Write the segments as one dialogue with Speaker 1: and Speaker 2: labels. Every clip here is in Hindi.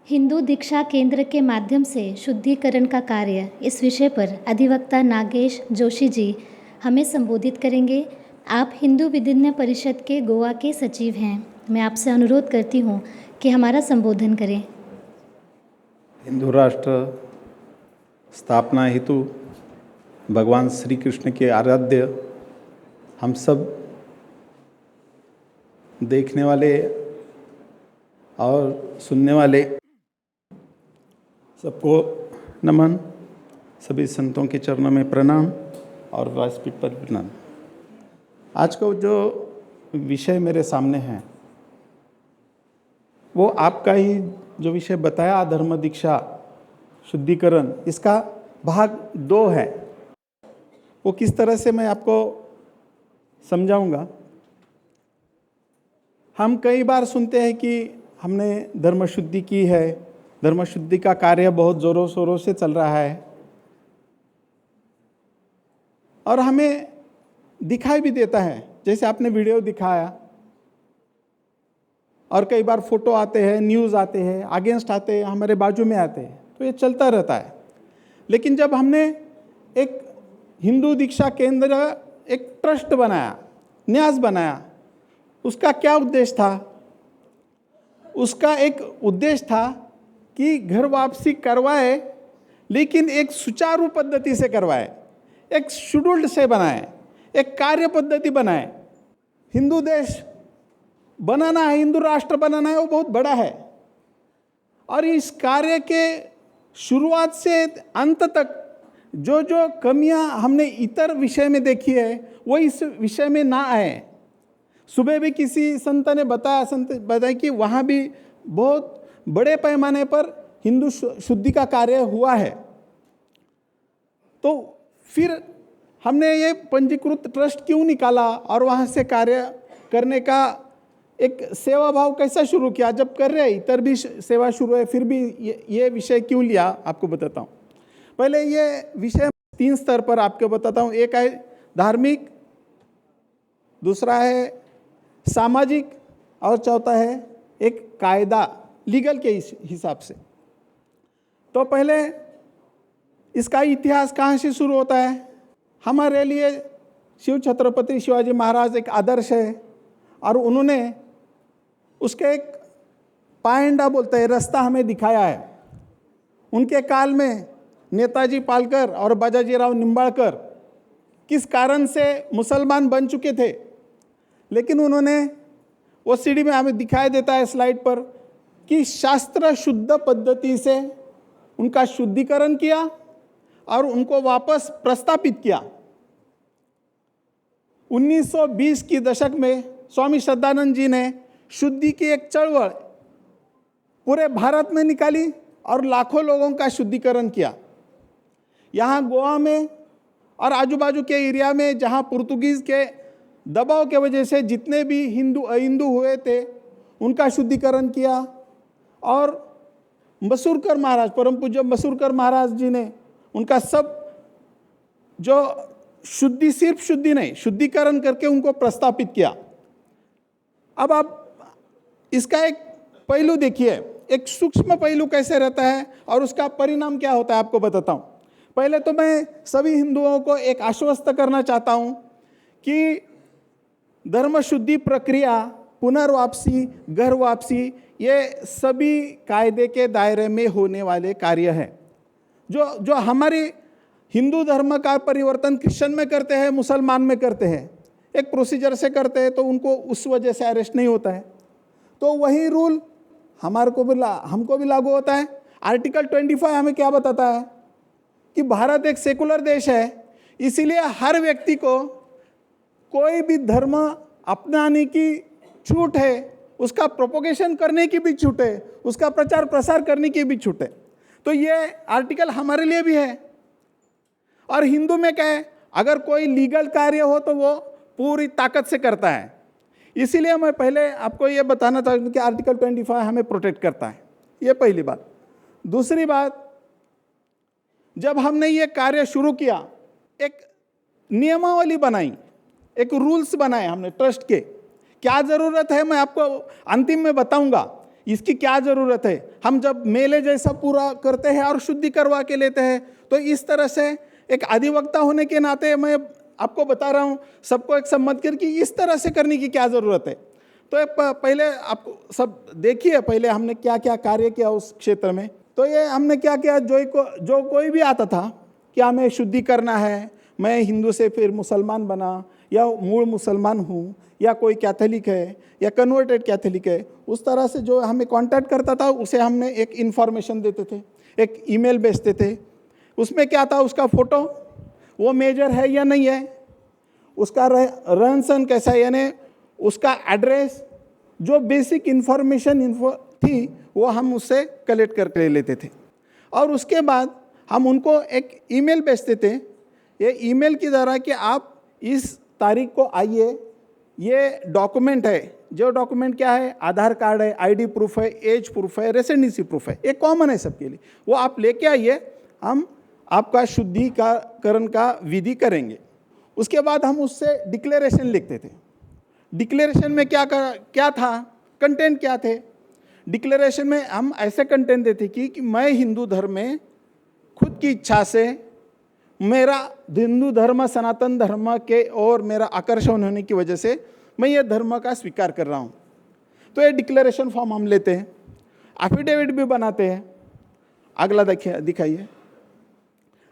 Speaker 1: हिंदू दीक्षा केंद्र के माध्यम से शुद्धिकरण का कार्य, इस विषय पर अधिवक्ता नागेश जोशी जी हमें संबोधित करेंगे। आप हिंदू विधिज्ञ परिषद के गोवा के सचिव हैं। मैं आपसे अनुरोध करती हूँ कि हमारा संबोधन करें।
Speaker 2: हिंदू राष्ट्र स्थापना हेतु भगवान श्री कृष्ण के आराध्य हम सब देखने वाले और सुनने वाले सबको नमन, सभी संतों के चरणों में प्रणाम और व्यासपीठ पर प्रणाम। आज का जो विषय मेरे सामने है वो आपका ही जो विषय बताया, धर्म दीक्षा शुद्धिकरण, इसका भाग 2 है। वो किस तरह से मैं आपको समझाऊंगा। हम कई बार सुनते हैं कि हमने धर्म शुद्धि की है, धर्म शुद्धि का कार्य बहुत जोरों शोरों से चल रहा है और हमें दिखाई भी देता है, जैसे आपने वीडियो दिखाया, और कई बार फोटो आते हैं, न्यूज़ आते हैं, अगेंस्ट आते हैं, हमारे बाजू में आते हैं, तो ये चलता रहता है। लेकिन जब हमने एक हिंदू दीक्षा केंद्र, एक ट्रस्ट बनाया, न्यास बनाया, उसका क्या उद्देश्य था? उसका एक उद्देश्य था कि घर वापसी करवाए, लेकिन एक सुचारू पद्धति से करवाए, एक शेड्यूल्ड से बनाए, एक कार्य पद्धति बनाए। हिंदू देश बनाना है, हिंदू राष्ट्र बनाना है, वो बहुत बड़ा है और इस कार्य के शुरुआत से अंत तक जो जो कमियां हमने इतर विषय में देखी है वो इस विषय में ना आए। सुबह भी किसी संत ने बताया कि वहाँ भी बहुत बड़े पैमाने पर हिंदू शुद्धि का कार्य हुआ है। तो फिर हमने ये पंजीकृत ट्रस्ट क्यों निकाला और वहाँ से कार्य करने का एक सेवा भाव कैसा शुरू किया? जब कर रहे इतर भी सेवा शुरू है, फिर भी ये विषय क्यों लिया, आपको बताता हूँ। पहले ये विषय 3 स्तर पर आपको बताता हूँ। एक है धार्मिक, दूसरा है सामाजिक और चौथा है एक कायदा, लीगल के हिसाब से। तो पहले इसका इतिहास कहाँ से शुरू होता है? हमारे लिए शिव छत्रपति शिवाजी महाराज एक आदर्श है और उन्होंने उसके एक पायंडा बोलते हैं, रास्ता हमें दिखाया है। उनके काल में नेताजी पालकर और बाजाजीराव निंबाळकर किस कारण से मुसलमान बन चुके थे, लेकिन उन्होंने वो सीढ़ी में हमें दिखाई देता है स्लाइड पर कि शास्त्र शुद्ध पद्धति से उनका शुद्धिकरण किया और उनको वापस प्रस्थापित किया। 1920 की दशक में स्वामी श्रद्धानंद जी ने शुद्धि की एक चळवळ पूरे भारत में निकाली और लाखों लोगों का शुद्धिकरण किया। यहाँ गोवा में और आजू बाजू के एरिया में जहाँ पुर्तगीज के दबाव के वजह से जितने भी हिंदू अहिंदू हुए थे उनका शुद्धिकरण किया। और मसूरकर महाराज, परम पूज्य मसूरकर महाराज जी ने उनका सब जो शुद्धि, सिर्फ शुद्धि नहीं, शुद्धिकरण करके उनको प्रस्थापित किया। अब आप इसका एक पहलू देखिए, एक सूक्ष्म पहलू कैसे रहता है और उसका परिणाम क्या होता है, आपको बताता हूँ। पहले तो मैं सभी हिंदुओं को एक आश्वस्त करना चाहता हूँ कि धर्म शुद्धि प्रक्रिया, पुनर्वापसी, घर वापसी, ये सभी कायदे के दायरे में होने वाले कार्य हैं। जो हमारी हिंदू धर्म का परिवर्तन क्रिश्चियन में करते हैं, मुसलमान में करते हैं, एक प्रोसीजर से करते हैं, तो उनको उस वजह से अरेस्ट नहीं होता है। तो वही रूल हमको भी लागू होता है। आर्टिकल 25 हमें क्या बताता है कि भारत एक सेकुलर देश है, इसीलिए हर व्यक्ति को कोई भी धर्म अपनाने की छूट है, उसका प्रोपोगेशन करने की भी छूट है, उसका प्रचार प्रसार करने की भी छूट है। तो ये आर्टिकल हमारे लिए भी है। और हिंदू में क्या है, अगर कोई लीगल कार्य हो तो वो पूरी ताकत से करता है। इसीलिए मैं पहले आपको ये बताना चाहता हूँ कि आर्टिकल 25 हमें प्रोटेक्ट करता है। ये पहली बात। दूसरी बात, जब हमने ये कार्य शुरू किया, एक नियमावली बनाई, एक रूल्स बनाए हमने ट्रस्ट के। क्या ज़रूरत है मैं आपको अंतिम में बताऊंगा। इसकी क्या ज़रूरत है। हम जब मेले जैसा पूरा करते हैं और शुद्धि करवा के लेते हैं, तो इस तरह से एक अधिवक्ता होने के नाते मैं आपको बता रहा हूँ, सबको एक सम्मत कर कि इस तरह से करने की क्या ज़रूरत है। तो पहले आप सब देखिए पहले हमने क्या क्या कार्य किया उस क्षेत्र में। तो ये हमने क्या किया, जो कोई भी आता था कि हमें शुद्धि करना है, मैं हिंदू से फिर मुसलमान बना, या मूल मुसलमान हूँ, या कोई कैथोलिक है या कन्वर्टेड कैथोलिक है, उस तरह से जो हमें कांटेक्ट करता था उसे हमने एक इन्फॉर्मेशन देते थे, एक ईमेल भेजते थे। उसमें क्या था, उसका फ़ोटो वो मेजर है या नहीं है, उसका रहन सहन कैसा है, यानी उसका एड्रेस, जो बेसिक इन्फॉर्मेशन थी वो हम उससे कलेक्ट करके लेते थे। और उसके बाद हम उनको एक ईमेल भेजते थे, ये ईमेल की द्वारा कि आप इस तारीख को आइए, ये डॉक्यूमेंट है। जो डॉक्यूमेंट क्या है, आधार कार्ड है, आईडी प्रूफ है, एज प्रूफ है, रेसिडेंसी प्रूफ है, ये कॉमन है सबके लिए। वो आप लेके आइए, हम आपका शुद्धिकरण का विधि करेंगे। उसके बाद हम उससे डिक्लेरेशन लिखते थे। डिक्लेरेशन में क्या था, कंटेंट क्या थे। डिक्लेरेशन में हम ऐसे कंटेंट देते कि मैं हिंदू धर्म में खुद की इच्छा से, मेरा हिंदू धर्म सनातन धर्म के और मेरा आकर्षण होने की वजह से मैं ये धर्म का स्वीकार कर रहा हूँ। तो ये डिक्लेरेशन फॉर्म हम लेते हैं, एफिडेविट भी बनाते हैं, अगला दिखाइए,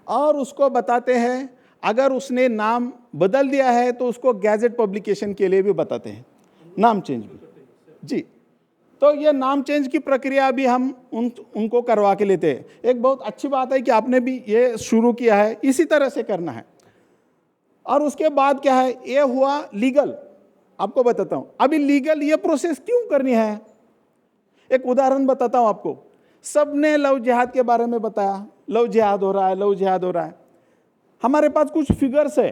Speaker 2: और उसको बताते हैं अगर उसने नाम बदल दिया है तो उसको गैजेट पब्लिकेशन के लिए भी बताते हैं, नाम चेंज भी। जी, तो ये नाम चेंज की प्रक्रिया भी हम उनको करवा के लेते हैं। एक बहुत अच्छी बात है कि आपने भी ये शुरू किया है, इसी तरह से करना है। और उसके बाद क्या है, ये हुआ लीगल। आपको बताता हूँ अभी लीगल ये प्रोसेस क्यों करनी है। एक उदाहरण बताता हूँ आपको। सबने लव जिहाद के बारे में बताया, लव जिहाद हो रहा है, लव जिहाद हो रहा है। हमारे पास कुछ फिगर्स है,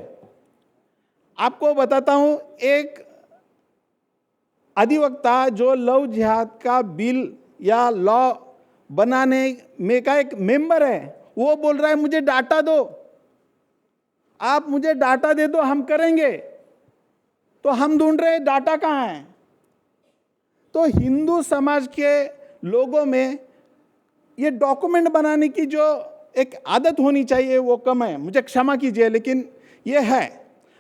Speaker 2: आपको बताता हूँ। एक अधिवक्ता जो लव जिहाद का बिल या लॉ बनाने में का एक मेंबर है, वो बोल रहा है मुझे डाटा दो, आप मुझे डाटा दे दो, हम करेंगे। तो हम ढूंढ रहे हैं डाटा कहाँ है। तो हिंदू समाज के लोगों में ये डॉक्यूमेंट बनाने की जो एक आदत होनी चाहिए वो कम है, मुझे क्षमा कीजिए, लेकिन ये है।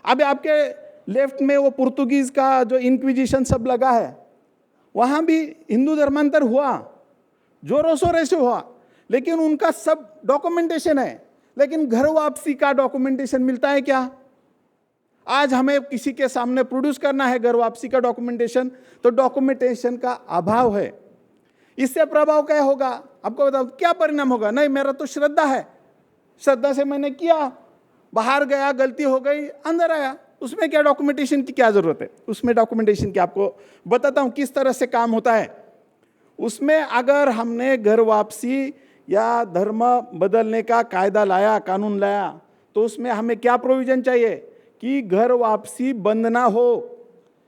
Speaker 2: अब आपके लेफ्ट में वो पुर्तगीज का जो इंक्विजिशन सब लगा है, वहाँ भी हिंदू धर्मांतर हुआ, जोरों शोरों से हुआ, लेकिन उनका सब डॉक्यूमेंटेशन है। लेकिन घर वापसी का डॉक्यूमेंटेशन मिलता है क्या? आज हमें किसी के सामने प्रोड्यूस करना है घर वापसी का डॉक्यूमेंटेशन, तो डॉक्यूमेंटेशन का अभाव है। इससे प्रभाव क्या होगा आपको बताओ, क्या परिणाम होगा? नहीं, मेरा तो श्रद्धा है, श्रद्धा से मैंने किया, बाहर गया, गलती हो गई, अंदर आया, उसमें क्या डॉक्यूमेंटेशन की क्या जरूरत है? उसमें डॉक्यूमेंटेशन की आपको बताता हूं किस तरह से काम होता है। उसमें अगर हमने घर वापसी या धर्म बदलने का कायदा लाया, कानून लाया, तो उसमें हमें क्या प्रोविजन चाहिए कि घर वापसी बंद ना हो।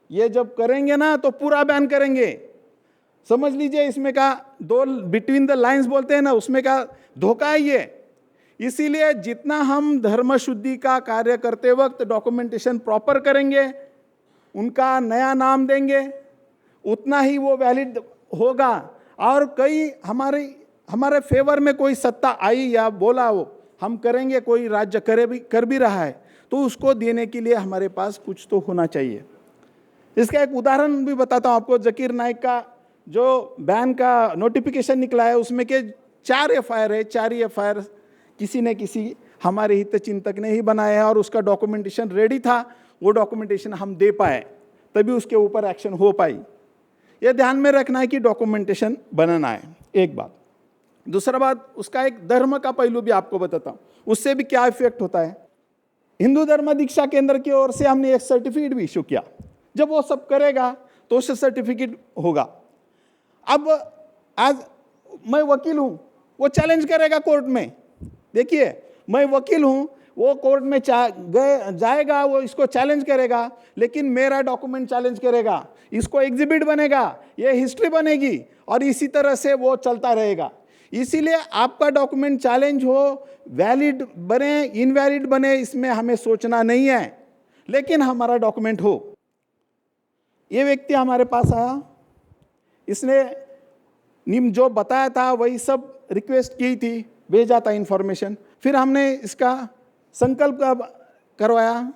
Speaker 2: ये जब करेंगे ना तो पूरा बैन करेंगे, समझ लीजिए। इसमें का दो बिटवीन द लाइंस बोलते हैं ना, उसमें का धोखा है ये। इसीलिए जितना हम धर्म शुद्धि का कार्य करते वक्त डॉक्यूमेंटेशन प्रॉपर करेंगे, उनका नया नाम देंगे, उतना ही वो वैलिड होगा। और कई हमारे फेवर में कोई सत्ता आई या बोला वो हम करेंगे, कोई राज्य कर भी रहा है, तो उसको देने के लिए हमारे पास कुछ तो होना चाहिए। इसका एक उदाहरण भी बताता हूँ आपको। जकीर नाइक का जो बैन का नोटिफिकेशन निकला है, उसमें के 4 एफआईआर है, 4 ही एफआईआर किसी न किसी हमारे हित चिंतक ने ही बनाया है, और उसका डॉक्यूमेंटेशन रेडी था, वो डॉक्यूमेंटेशन हम दे पाए, तभी उसके ऊपर एक्शन हो पाई। यह ध्यान में रखना है कि डॉक्यूमेंटेशन बनाना है, एक बात। दूसरा बात, उसका एक धर्म का पहलू भी आपको बताता हूँ, उससे भी क्या इफेक्ट होता है। हिंदू धर्म दीक्षा केंद्र की ओर से हमने एक सर्टिफिकेट भी इशू किया। जब वो सब करेगा तो उससे सर्टिफिकेट होगा। अब आज मैं वकील हूँ, वो चैलेंज करेगा कोर्ट में। देखिए, मैं वकील हूँ, वो कोर्ट में जाएगा, वो इसको चैलेंज करेगा, लेकिन मेरा डॉक्यूमेंट चैलेंज करेगा, इसको एग्जिबिट बनेगा, ये हिस्ट्री बनेगी, और इसी तरह से वो चलता रहेगा। इसीलिए आपका डॉक्यूमेंट चैलेंज हो, वैलिड बने, इनवैलिड बने, इसमें हमें सोचना नहीं है, लेकिन हमारा डॉक्यूमेंट हो। ये व्यक्ति हमारे पास आया, इसने निम जो बताया था वही सब रिक्वेस्ट की थी, भेजा था इन्फॉर्मेशन। फिर हमने इसका संकल्प करवाया,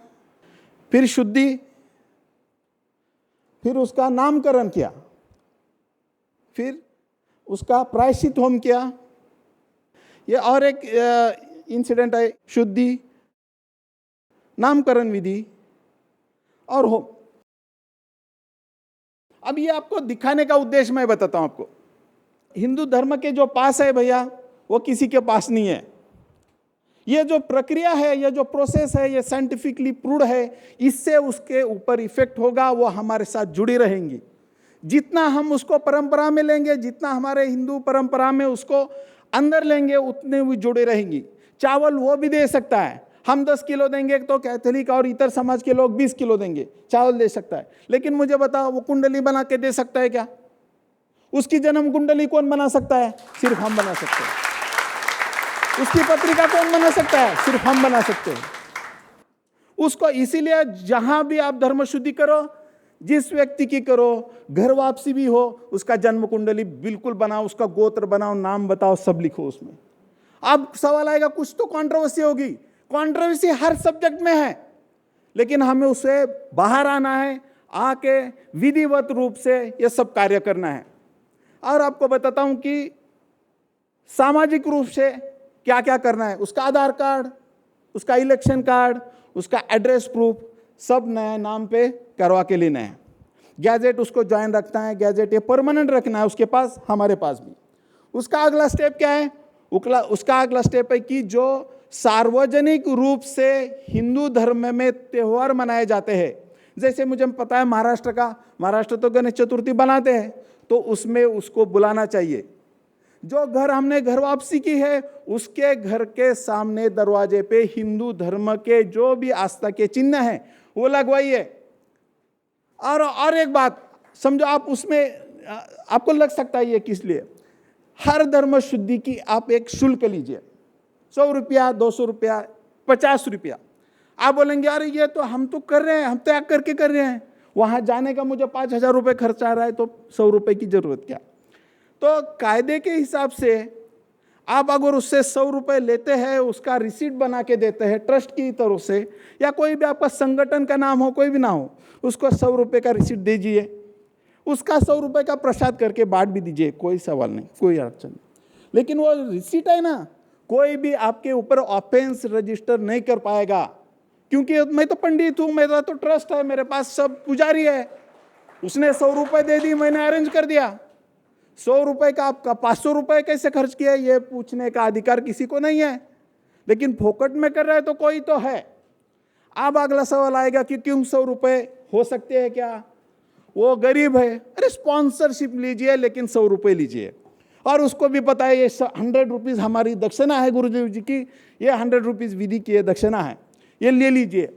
Speaker 2: फिर शुद्धि, फिर उसका नामकरण किया, फिर उसका प्रायश्चित होम किया। ये और एक इंसिडेंट है, शुद्धि, नामकरण विधि और होम। अब ये आपको दिखाने का उद्देश्य मैं बताता हूं आपको। हिंदू धर्म के जो पास है भैया, वो किसी के पास नहीं है। ये जो प्रक्रिया है, ये जो प्रोसेस है, ये साइंटिफिकली प्रूव्ड है। इससे उसके ऊपर इफेक्ट होगा, वो हमारे साथ जुड़ी रहेंगी। जितना हम उसको परंपरा में लेंगे, जितना हमारे हिंदू परंपरा में उसको अंदर लेंगे, उतने भी जुड़े रहेंगी। चावल वो भी दे सकता है, हम 10 किलो देंगे तो कैथोलिक और इतर समाज के लोग 20 किलो देंगे, चावल दे सकता है। लेकिन मुझे बताओ, वो कुंडली बना के दे सकता है क्या? उसकी जन्म कुंडली कौन बना सकता है? सिर्फ हम बना सकते हैं। उसकी पत्रिका कौन बना सकता है? सिर्फ हम बना सकते हैं उसको। इसीलिए जहां भी आप धर्म शुद्धि करो, जिस व्यक्ति की करो, घर वापसी भी हो, उसका जन्म कुंडली बिल्कुल बनाओ, उसका गोत्र बनाओ, नाम बताओ, सब लिखो उसमें। अब सवाल आएगा, कुछ तो कंट्रोवर्सी होगी। कंट्रोवर्सी हर सब्जेक्ट में है, लेकिन हमें उससे बाहर आना है, आके विधिवत रूप से ये सब कार्य करना है। और आपको बताता हूं कि सामाजिक रूप से क्या क्या करना है। उसका आधार कार्ड, उसका इलेक्शन कार्ड, उसका एड्रेस प्रूफ सब नए नाम पे करवा के लेना है। गैजेट उसको ज्वाइन रखना है, गैजेट ये परमानेंट रखना है उसके पास, हमारे पास भी। उसका अगला स्टेप क्या है? उसका अगला स्टेप है कि जो सार्वजनिक रूप से हिंदू धर्म में त्यौहार मनाए जाते हैं, जैसे मुझे पता है महाराष्ट्र तो गणेश चतुर्थी बनाते हैं, तो उसमें उसको बुलाना चाहिए। जो घर हमने घर वापसी की है, उसके घर के सामने दरवाजे पे हिंदू धर्म के जो भी आस्था के चिन्ह हैं वो लगवाइए। और एक बात समझो, आप उसमें आपको लग सकता है ये किस लिए, हर धर्म शुद्धि की आप एक शुल्क लीजिए, 100 रुपया, 200 रुपया, 50 रुपया। आप बोलेंगे अरे ये तो हम तो कर रहे हैं, हम त्याग करके कर रहे हैं, वहां जाने का मुझे 5,000 रुपये खर्च आ रहा है, तो 100 रुपये की जरूरत क्या? तो कायदे के हिसाब से आप अगर उससे 100 रुपये लेते हैं, उसका रिसीट बना के देते हैं ट्रस्ट की तरफ से, या कोई भी आपका संगठन का नाम हो, कोई भी ना हो, उसको 100 रुपये का रिसीट दीजिए, उसका 100 रुपये का प्रसाद करके बांट भी दीजिए, कोई सवाल नहीं, कोई अड़चन नहीं। लेकिन वो रिसीट है ना, कोई भी आपके ऊपर ऑफेंस रजिस्टर नहीं कर पाएगा, क्योंकि मैं तो पंडित हूँ, मेरा तो ट्रस्ट है, मेरे पास सब पुजारी है, उसने 100 रुपये दे दी, मैंने अरेंज कर दिया। 100 रुपये का आपका 500 रुपये कैसे खर्च किया, ये पूछने का अधिकार किसी को नहीं है। लेकिन फोकट में कर रहा है तो कोई तो है। अब अगला सवाल आएगा कि क्यों 100 रुपये हो सकते हैं क्या? वो गरीब है, अरे स्पॉन्सरशिप लीजिए, लेकिन 100 रुपये लीजिए, और उसको भी पता है ये 100 रुपीज़ हमारी दक्षिणा है गुरुदेव जी की, ये 100 रुपीज़ विधि की दक्षिणा है, ये ले लीजिए।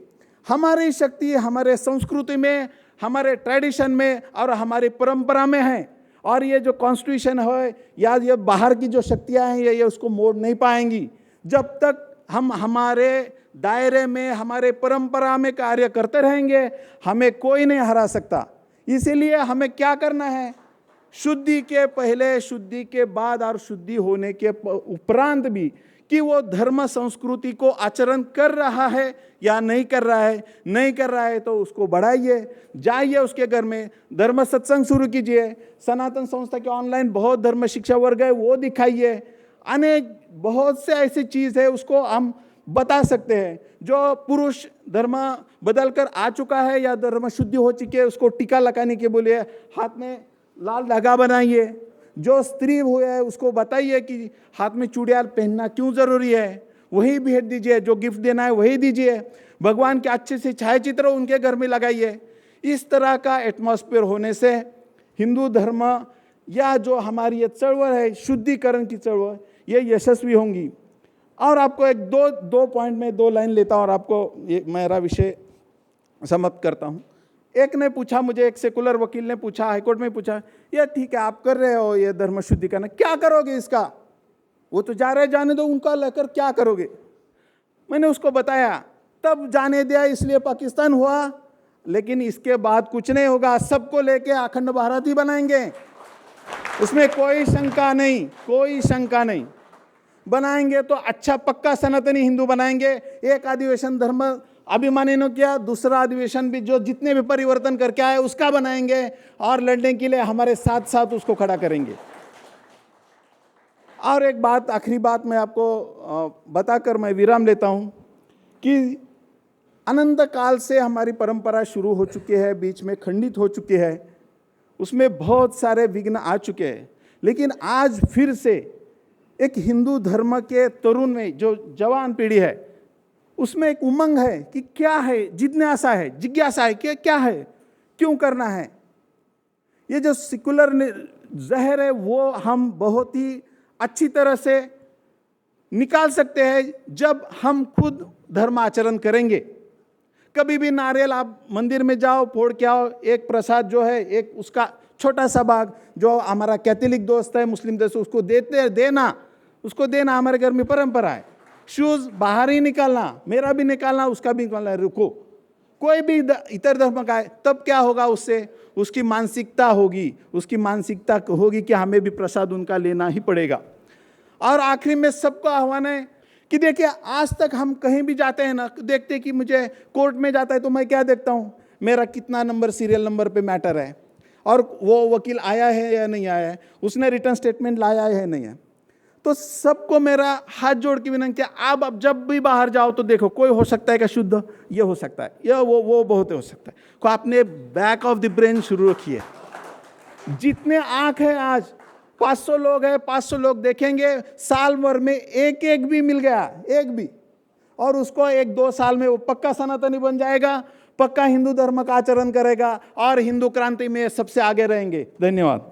Speaker 2: हमारी शक्ति हमारे संस्कृति में, हमारे ट्रेडिशन में और हमारी परंपरा में है, और ये जो कॉन्स्टिट्यूशन है या ये बाहर की जो शक्तियां हैं, ये उसको मोड़ नहीं पाएंगी जब तक हम हमारे दायरे में, हमारे परंपरा में कार्य करते रहेंगे। हमें कोई नहीं हरा सकता। इसीलिए हमें क्या करना है, शुद्धि के पहले, शुद्धि के बाद और शुद्धि होने के उपरांत भी, कि वो धर्म संस्कृति को आचरण कर रहा है या नहीं कर रहा है। नहीं कर रहा है तो उसको बढ़ाइए, जाइए उसके घर में, धर्म सत्संग शुरू कीजिए। सनातन संस्था के ऑनलाइन बहुत धर्म शिक्षा वर्ग है, वो दिखाइए। अनेक बहुत से ऐसी चीज़ है, उसको हम बता सकते हैं। जो पुरुष धर्म बदल कर आ चुका है या धर्म शुद्धि हो चुकी है, उसको टीका लगाने के बोलिए, हाथ में लाल धागा बनाइए। जो स्त्री हुए है उसको बताइए कि हाथ में चूड़ियाल पहनना क्यों जरूरी है, वही भेंट दीजिए। जो गिफ्ट देना है वही दीजिए। भगवान के अच्छे से छायाचित्र उनके घर में लगाइए। इस तरह का एटमॉस्फेयर होने से हिंदू धर्म या जो हमारी ये चळवळ है, शुद्धिकरण की चळवळ, ये यशस्वी होंगी। और आपको एक दो पॉइंट में 2 लाइन लेता हूँ और आपको ये मेरा विषय समाप्त करता हूँ। एक ने पूछा मुझे, एक सेकुलर वकील ने पूछा, हाईकोर्ट में पूछा, ये ठीक है आप कर रहे हो ये धर्म शुद्धिकरण, क्या करोगे इसका? वो तो जा रहे, जाने दो, उनका लेकर क्या करोगे? मैंने उसको बताया, तब जाने दिया इसलिए पाकिस्तान हुआ, लेकिन इसके बाद कुछ नहीं होगा, सबको लेके अखंड भारत ही बनाएंगे। उसमें कोई शंका नहीं, कोई शंका नहीं। बनाएंगे तो अच्छा पक्का सनातनी हिंदू बनाएंगे। एक अधिवेशन धर्म अभिमानी ने किया, दूसरा अधिवेशन भी जो जितने भी परिवर्तन करके आए उसका बनाएंगे और लड़ने के लिए हमारे साथ साथ उसको खड़ा करेंगे। और एक बात, आखिरी बात मैं आपको बताकर मैं विराम लेता हूं कि अनंत काल से हमारी परंपरा शुरू हो चुकी है, बीच में खंडित हो चुकी है, उसमें बहुत सारे विघ्न आ चुके हैं। लेकिन आज फिर से एक हिंदू धर्म के तरुण में जो जवान पीढ़ी है उसमें एक उमंग है कि क्या है, जिज्ञासा है, जिज्ञासा है कि क्या है, क्यों करना है। ये जो सेकुलर जहर है वो हम बहुत ही अच्छी तरह से निकाल सकते हैं जब हम खुद धर्म आचरण करेंगे। कभी भी नारियल आप मंदिर में जाओ, फोड़ के आओ, एक प्रसाद जो है, एक उसका छोटा सा भाग जो हमारा कैथोलिक दोस्त है, मुस्लिम दोस्त, उसको उसको देना हमारे घर में परंपरा है। शूज बाहर ही निकालना, मेरा भी निकालना, उसका भी निकालना। रुको, कोई भी इतर धर्म का है, तब क्या होगा, उससे उसकी मानसिकता होगी कि हमें भी प्रसाद उनका लेना ही पड़ेगा। और आखिरी में सबको आह्वान है कि देखिए, आज तक हम कहीं भी जाते हैं ना, देखते कि मुझे कोर्ट में जाता है तो मैं क्या देखता हूँ, मेरा कितना नंबर सीरियल नंबर पे मैटर है, और वो वकील आया है या नहीं आया है, उसने रिटर्न स्टेटमेंट लाया है नहीं है। तो सबको मेरा हाथ जोड़ के विनती है, आप अब जब भी बाहर जाओ तो देखो, कोई हो सकता है क्या शुद्ध, ये हो सकता है, ये वो बहुत हो सकता है को आपने बैक ऑफ द ब्रेन शुरू रखिए। जितने आंख है, आज 500 लोग हैं, 500 लोग देखेंगे, साल भर में एक भी मिल गया, एक भी, और उसको 1-2 साल में वो पक्का सनातनी बन जाएगा, पक्का हिंदू धर्म का आचरण करेगा और हिंदू क्रांति में सबसे आगे रहेंगे। धन्यवाद।